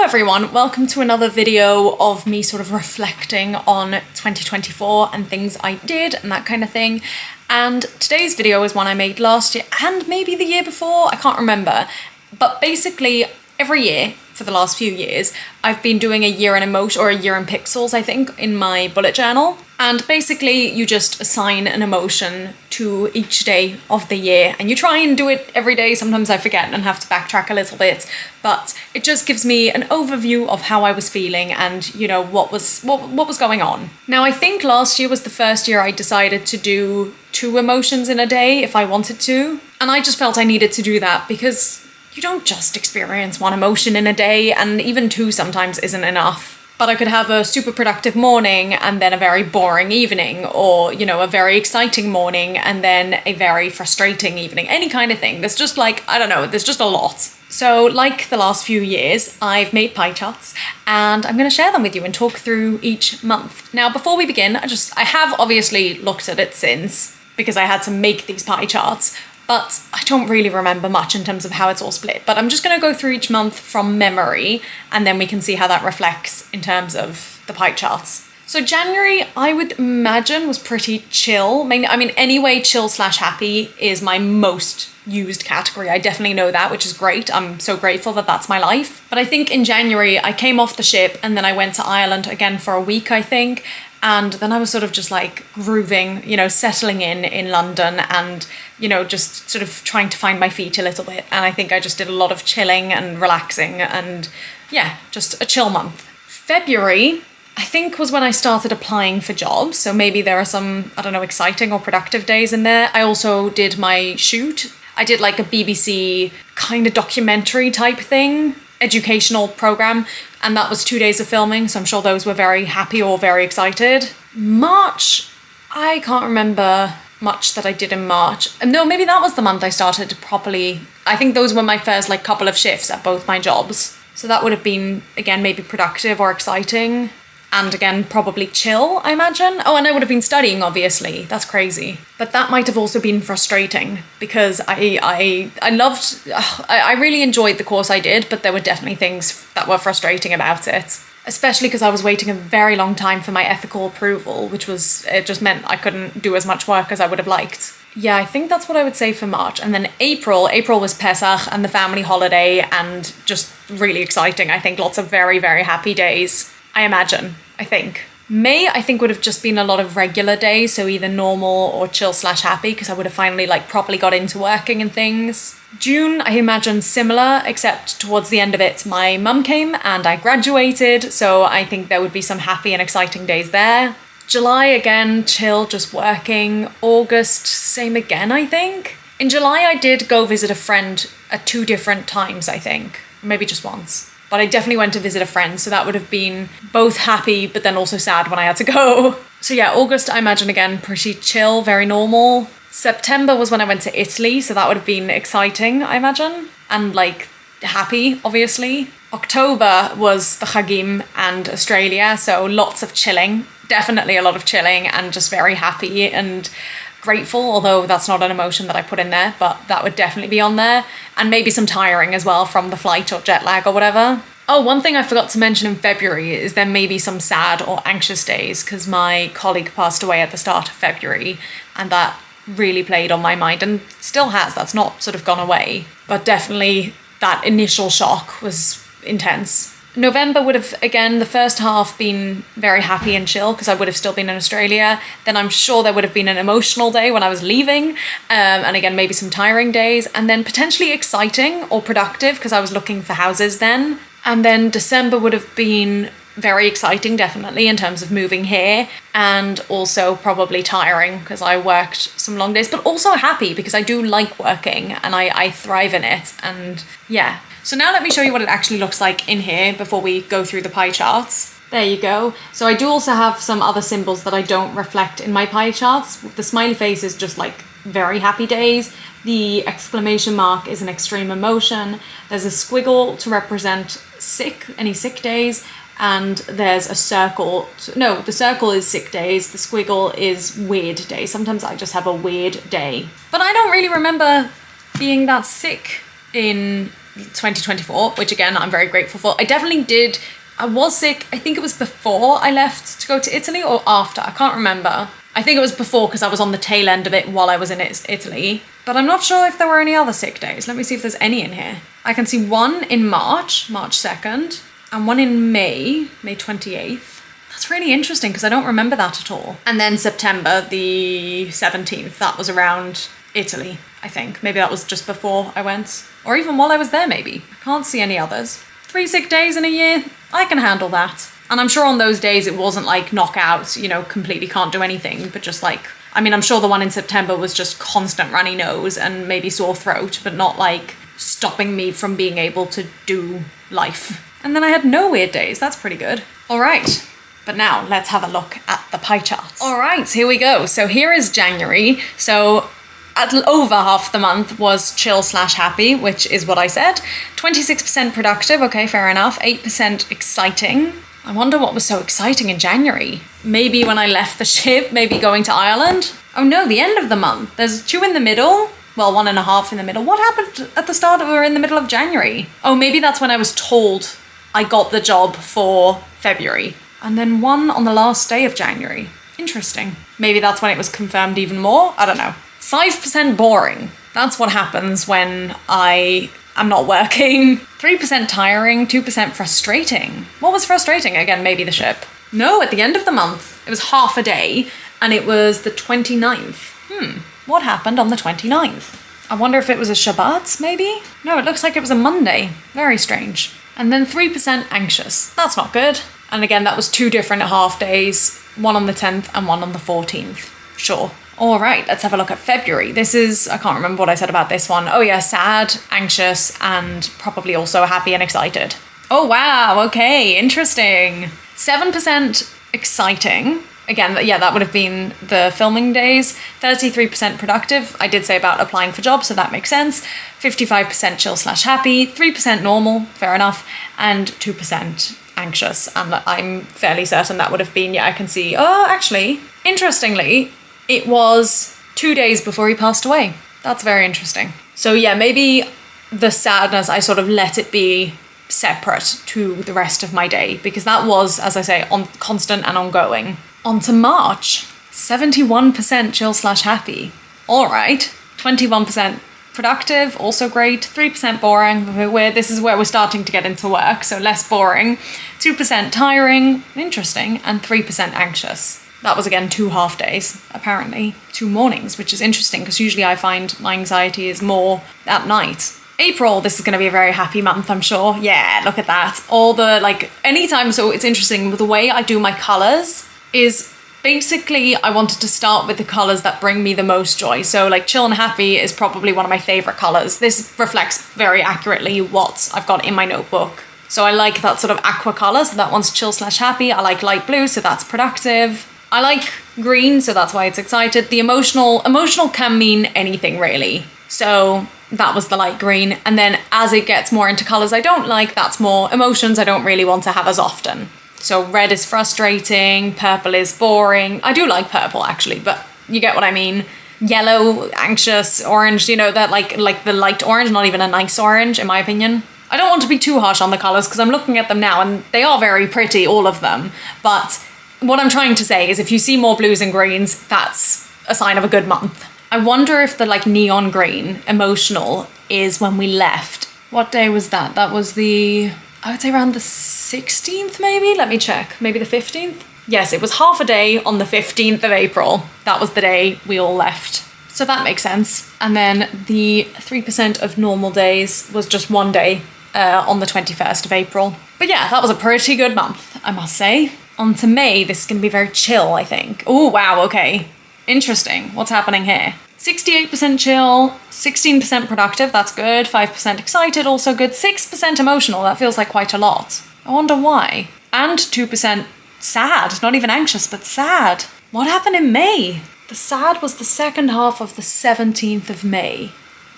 everyone, welcome to another video of me sort of reflecting on 2024 and things I did and that kind of thing. And today's video is one I made last year and maybe the year before, I can't remember. But basically every year for the last few years, I've been doing a year in emotion or a year in pixels, I think, in my bullet journal. And basically you just assign an emotion to each day of the year and you try and do it every day. Sometimes I forget and have to backtrack a little bit, but it just gives me an overview of how I was feeling and, you know, what was going on. Now, I think last year was the first year I decided to do 2 emotions in a day if I wanted to. And I just felt I needed to do that because you don't just experience 1 emotion in a day, and even 2 sometimes isn't enough. But I could have a super productive morning and then a very boring evening, or, you know, a very exciting morning and then a very frustrating evening, any kind of thing. There's just like, I don't know, there's just a lot. So like the last few years, I've made pie charts and I'm going to share them with you and talk through each month. Now, before we begin, I have obviously looked at it since because I had to make these pie charts, but I don't really remember much in terms of how it's all split. But I'm just going to go through each month from memory, and then we can see how that reflects in terms of the pie charts. So January, I would imagine, was pretty chill. I mean, anyway, chill/happy is my most used category. I definitely know that, which is great. I'm so grateful that that's my life. But I think in January, I came off the ship and then I went to Ireland again for a week, I think. And then I was sort of just like grooving, you know, settling in London and, you know, just sort of trying to find my feet a little bit. And I think I just did a lot of chilling and relaxing and yeah, just a chill month. February, I think, was when I started applying for jobs. So maybe there are some, I don't know, exciting or productive days in there. I also did my shoot. I did like a BBC kind of documentary type thing, educational program, and that was 2 days of filming, so I'm sure those were very happy or very excited. March, I can't remember much that I did in March. No, maybe that was the month I started properly. I think those were my first like couple of shifts at both my jobs. So that would have been, again, maybe productive or exciting. And again, probably chill, I imagine. Oh, and I would have been studying, obviously. That's crazy. But that might have also been frustrating because I really enjoyed the course I did, but there were definitely things that were frustrating about it. Especially because I was waiting a very long time for my ethical approval, it just meant I couldn't do as much work as I would have liked. Yeah, I think that's what I would say for March. And then April was Pesach and the family holiday and just really exciting. I think lots of very, very happy days. I imagine, I think. May, I think, would have just been a lot of regular days, so either normal or chill/happy, because I would have finally like properly got into working and things. June, I imagine similar, except towards the end of it, my mum came and I graduated, so I think there would be some happy and exciting days there. July, again, chill, just working. August, same again, I think. In July, I did go visit a friend at 2 different times, I think. Maybe just once. But I definitely went to visit a friend, so that would have been both happy, but then also sad when I had to go. So yeah, August, I imagine, again, pretty chill, very normal. September was when I went to Italy, so that would have been exciting, I imagine. And like, happy, obviously. October was the Chagim and Australia, so lots of chilling. Definitely a lot of chilling and just very happy and grateful, although that's not an emotion that I put in there, but that would definitely be on there. And maybe some tiring as well from the flight or jet lag or whatever. Oh, one thing I forgot to mention in February is there may be some sad or anxious days because my colleague passed away at the start of February and that really played on my mind and still has. That's not sort of gone away, but definitely that initial shock was intense. November would have, again, the first half been very happy and chill because I would have still been in Australia. Then I'm sure there would have been an emotional day when I was leaving. And again, maybe some tiring days. And then potentially exciting or productive because I was looking for houses then. And then December would have been very exciting, definitely, in terms of moving here. And also probably tiring because I worked some long days. But also happy because I do like working and I thrive in it. And yeah. So now let me show you what it actually looks like in here before we go through the pie charts. There you go. So I do also have some other symbols that I don't reflect in my pie charts. The smiley face is just like very happy days. The exclamation mark is an extreme emotion. There's a squiggle to represent any sick days. And there's a circle. No, the circle is sick days. The squiggle is weird days. Sometimes I just have a weird day. But I don't really remember being that sick in 2024, which again, I'm very grateful for. I was sick, I think it was before I left to go to Italy or after, I can't remember. I think it was before because I was on the tail end of it while I was in Italy. But I'm not sure if there were any other sick days. Let me see if there's any in here. I can see one in March 2nd, and one in May 28th. That's really interesting because I don't remember that at all. And then September the 17th, that was around Italy, I think. Maybe that was just before I went. Or even while I was there, maybe. I can't see any others. 3 sick days in a year, I can handle that. And I'm sure on those days it wasn't like knockout, you know, completely can't do anything, but just like, I mean, I'm sure the one in September was just constant runny nose and maybe sore throat, but not like stopping me from being able to do life. And then I had no weird days. That's pretty good. All right. But now let's have a look at the pie charts. All right, here we go. So here is January. So over half the month was chill/happy, which is what I said. 26% productive. Okay, fair enough. 8% exciting. I wonder what was so exciting in January. Maybe when I left the ship, maybe going to Ireland. Oh no, the end of the month. There's 2 in the middle. Well, 1.5 in the middle. What happened at the start or in the middle of January? Oh, maybe that's when I was told I got the job for February. And then 1 on the last day of January. Interesting. Maybe that's when it was confirmed even more. I don't know. 5% boring. That's what happens when I'm not working. 3% tiring, 2% frustrating. What was frustrating? Again, maybe the ship. No, at the end of the month, it was half a day, and it was the 29th. What happened on the 29th? I wonder if it was a Shabbat, maybe? No, it looks like it was a Monday. Very strange. And then 3% anxious. That's not good. And again, that was 2 different half days, 1 on the 10th and 1 on the 14th. Sure. All right, let's have a look at February. This is, I can't remember what I said about this one. Oh yeah, sad, anxious, and probably also happy and excited. Oh wow, okay, interesting. 7% exciting. Again, yeah, that would have been the filming days. 33% productive. I did say about applying for jobs, so that makes sense. 55% chill/happy. 3% normal, fair enough. And 2% anxious. And I'm fairly certain that would have been, yeah, I can see, oh, actually, interestingly, it was 2 days before he passed away. That's very interesting. So yeah, maybe the sadness, I sort of let it be separate to the rest of my day, because that was, as I say, on constant and ongoing. On to March, 71% chill/happy. All right, 21% productive, also great. 3% boring. This is where we're starting to get into work, so less boring. 2% tiring, interesting, and 3% anxious. That was again 2 half days, apparently. 2 mornings, which is interesting because usually I find my anxiety is more at night. April, this is going to be a very happy month, I'm sure. Yeah, look at that. All the, like, anytime, so it's interesting, with the way I do my colours is basically I wanted to start with the colours that bring me the most joy. So like chill and happy is probably one of my favourite colours. This reflects very accurately what I've got in my notebook. So I like that sort of aqua colour, so that one's chill/happy. I like light blue, so that's productive. I like green, so that's why it's excited. The emotional can mean anything really. So that was the light green. And then as it gets more into colours I don't like, that's more emotions I don't really want to have as often. So red is frustrating, purple is boring. I do like purple actually, but you get what I mean. Yellow, anxious, orange, you know, that like the light orange, not even a nice orange in my opinion. I don't want to be too harsh on the colours because I'm looking at them now and they are very pretty, all of them. But what I'm trying to say is if you see more blues and greens, that's a sign of a good month. I wonder if the like neon green, emotional, is when we left. What day was that? That was the, I would say around the 16th maybe? Let me check. Maybe the 15th? Yes, it was half a day on the 15th of April. That was the day we all left. So that makes sense. And then the 3% of normal days was just 1 day on the 21st of April. But yeah, that was a pretty good month, I must say. On to May, this is going to be very chill, I think. Oh, wow, okay. Interesting. What's happening here? 68% chill, 16% productive, that's good. 5% excited, also good. 6% emotional, that feels like quite a lot. I wonder why. And 2% sad, not even anxious, but sad. What happened in May? The sad was the second half of the 17th of May.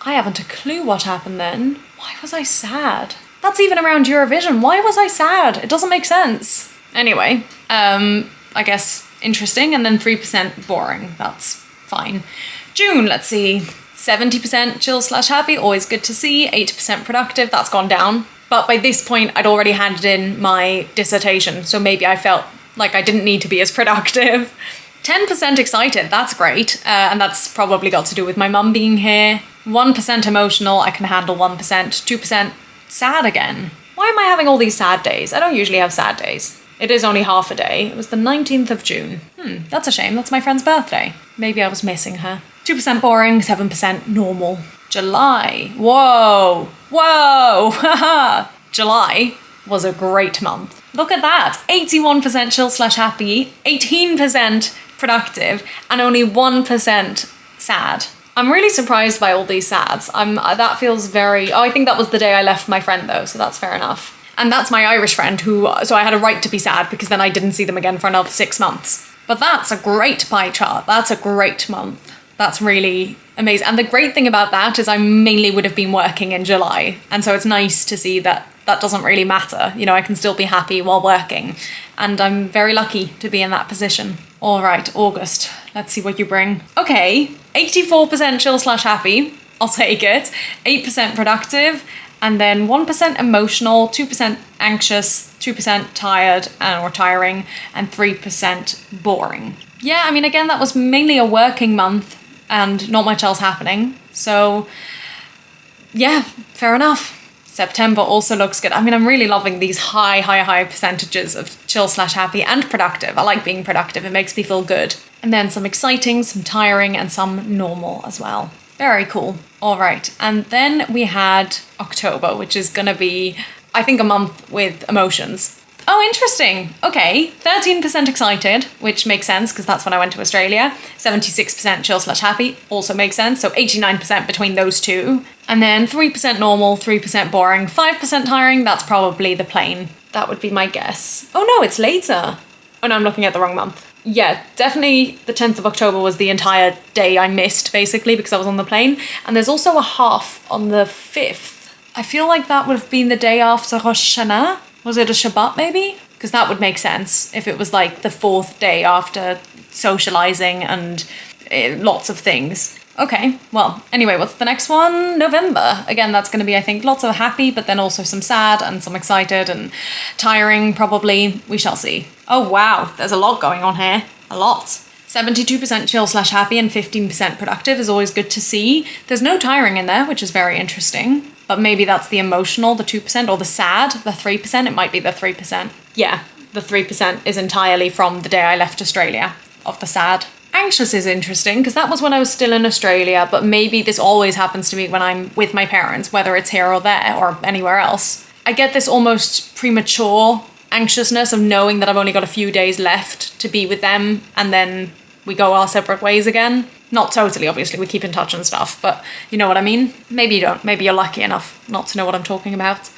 I haven't a clue what happened then. Why was I sad? That's even around Eurovision. Why was I sad? It doesn't make sense. Anyway, I guess interesting. And then 3% boring. That's fine. June, let's see. 70% chill/happy, always good to see. 80% productive, that's gone down. But by this point, I'd already handed in my dissertation, so maybe I felt like I didn't need to be as productive. 10% excited, that's great, and that's probably got to do with my mum being here. 1% emotional, I can handle 1%. 2% sad again. Why am I having all these sad days? I don't usually have sad days. It is only half a day. It was the 19th of June. That's a shame, that's my friend's birthday. Maybe I was missing her. 2% boring, 7% normal. July. Whoa, haha. July was a great month. Look at that, 81% chill/happy, 18% productive, and only 1% sad. I'm really surprised by all these sads. That feels very, I think that was the day I left my friend though, so that's fair enough. And that's my Irish friend so I had a right to be sad because then I didn't see them again for another 6 months. But that's a great pie chart, that's a great month. That's really amazing. And the great thing about that is I mainly would have been working in July. And so it's nice to see that that doesn't really matter. You know, I can still be happy while working. And I'm very lucky to be in that position. All right, August. Let's see what you bring. Okay, 84% chill/happy. I'll take it. 8% productive. And then 1% emotional, 2% anxious, 2% tired or tiring, and 3% boring. Yeah, I mean, again, that was mainly a working month and not much else happening. So yeah, fair enough. September also looks good. I mean, I'm really loving these high percentages of chill/happy and productive. I like being productive. It makes me feel good. And then some exciting, some tiring, and some normal as well. Very cool. All right. And then we had October, which is going to be, I think, a month with emotions. Oh, interesting. Okay, 13% excited, which makes sense because that's when I went to Australia. 76% chill/happy, also makes sense. So 89% between those two. And then 3% normal, 3% boring, 5% tiring. That's probably the plane. That would be my guess. Oh no, it's later. Oh no, I'm looking at the wrong month. Yeah, definitely the 10th of October was the entire day I missed, basically, because I was on the plane. And there's also a half on the 5th. I feel like that would have been the day after Rosh Hashanah. Was it a Shabbat maybe? Because that would make sense if it was like the 4th day after socializing and lots of things. Okay, well, anyway, what's the next one? November. Again, that's going to be, I think, lots of happy, but then also some sad and some excited and tiring, probably. We shall see. Oh, wow, there's a lot going on here. A lot. 72% chill/happy and 15% productive is always good to see. There's no tiring in there, which is very interesting. But maybe that's the emotional, the 2%, or the sad, the 3%. It might be the 3%. Yeah, the 3% is entirely from the day I left Australia, of the sad. Anxious is interesting, because that was when I was still in Australia, but maybe this always happens to me when I'm with my parents, whether it's here or there, or anywhere else. I get this almost premature anxiousness of knowing that I've only got a few days left to be with them, and then we go our separate ways again. Not totally, obviously, we keep in touch and stuff, but you know what I mean? Maybe you don't. Maybe you're lucky enough not to know what I'm talking about.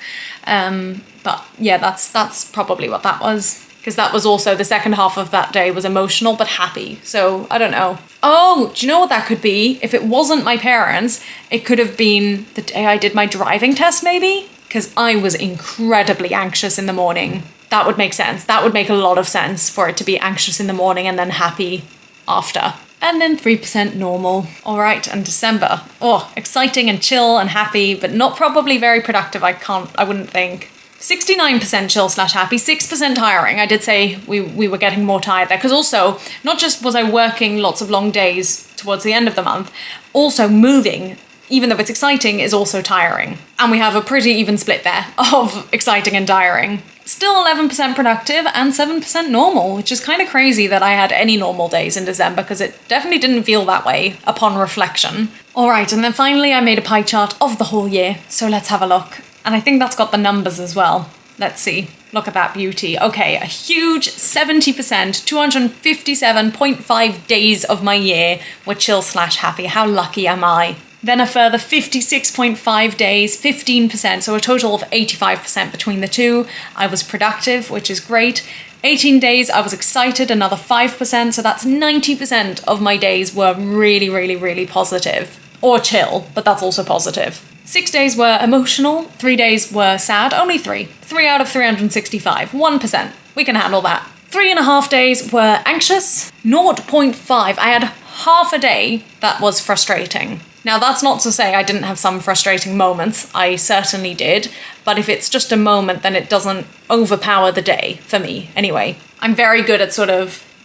But yeah, that's probably what that was. Because that was also, the second half of that day was emotional but happy. So, I don't know. Oh, do you know what that could be? If it wasn't my parents, it could have been the day I did my driving test, maybe? Because I was incredibly anxious in the morning. That would make sense. That would make a lot of sense for it to be anxious in the morning and then happy after. And then 3% normal. All right, and December. Oh, exciting and chill and happy, but not probably very productive, I wouldn't think. 69% chill/happy, 6% tiring. I did say we were getting more tired there, because also, not just was I working lots of long days towards the end of the month, also moving, even though it's exciting, is also tiring. And we have a pretty even split there of exciting and tiring. Still 11% productive and 7% normal, which is kind of crazy that I had any normal days in December, because it definitely didn't feel that way upon reflection. All right, and then finally I made a pie chart of the whole year, so let's have a look. And I think that's got the numbers as well. Let's see. Look at that beauty. Okay, a huge 70%, 257.5 days of my year were chill/happy. How lucky am I? Then a further 56.5 days, 15%, so a total of 85% between the two. I was productive, which is great. 18 days, I was excited, another 5%, so that's 90% of my days were really, really, really positive. Or chill, but that's also positive. 6 days were emotional, 3 days were sad, only 3. 3 out of 365, 1%. We can handle that. 3.5 days were anxious, 0.5. I had half a day that was frustrating. Now, that's not to say I didn't have some frustrating moments. I certainly did. But if it's just a moment, then it doesn't overpower the day, for me, anyway. I'm very good at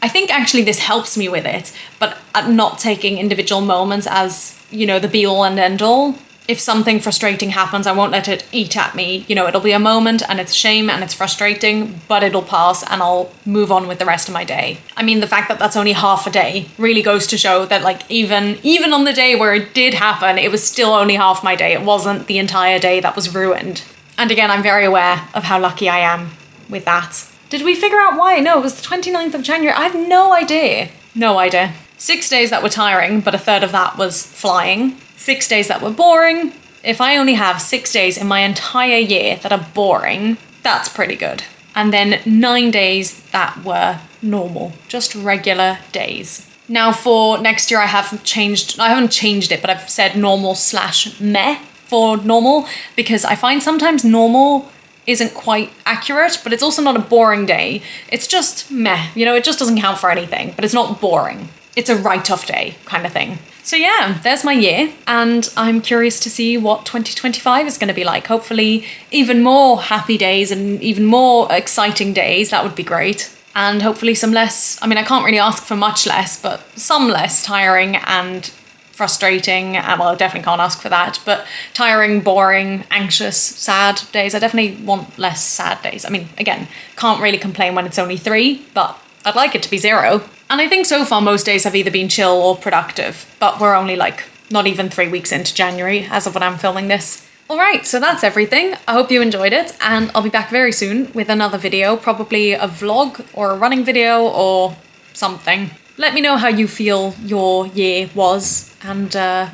I think actually this helps me with it, but at not taking individual moments as, the be-all and end-all. If something frustrating happens, I won't let it eat at me. It'll be a moment and it's a shame and it's frustrating, but it'll pass and I'll move on with the rest of my day. I mean, the fact that that's only half a day really goes to show that even on the day where it did happen, it was still only half my day. It wasn't the entire day that was ruined. And again, I'm very aware of how lucky I am with that. Did we figure out why? No, it was the 29th of January. I have no idea. No idea. 6 days that were tiring, but a third of that was flying. 6 days that were boring. If I only have 6 days in my entire year that are boring, that's pretty good. And then 9 days that were normal, just regular days. Now for next year, I haven't changed it, but I've said normal/meh for normal, because I find sometimes normal isn't quite accurate, but it's also not a boring day. It's just meh, it just doesn't count for anything, but it's not boring. It's a write-off day kind of thing. So yeah, there's my year, and I'm curious to see what 2025 is going to be like. Hopefully even more happy days and even more exciting days. That would be great. And hopefully some less, I can't really ask for much less, but some less tiring and frustrating. Well, I definitely can't ask for that, but tiring, boring, anxious, sad days. I definitely want less sad days. Again, can't really complain when it's only 3, but I'd like it to be 0. And I think so far most days have either been chill or productive, but we're only not even 3 weeks into January as of when I'm filming this. Alright, so that's everything. I hope you enjoyed it, and I'll be back very soon with another video, probably a vlog or a running video or something. Let me know how you feel your year was and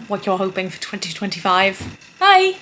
what you're hoping for 2025. Bye!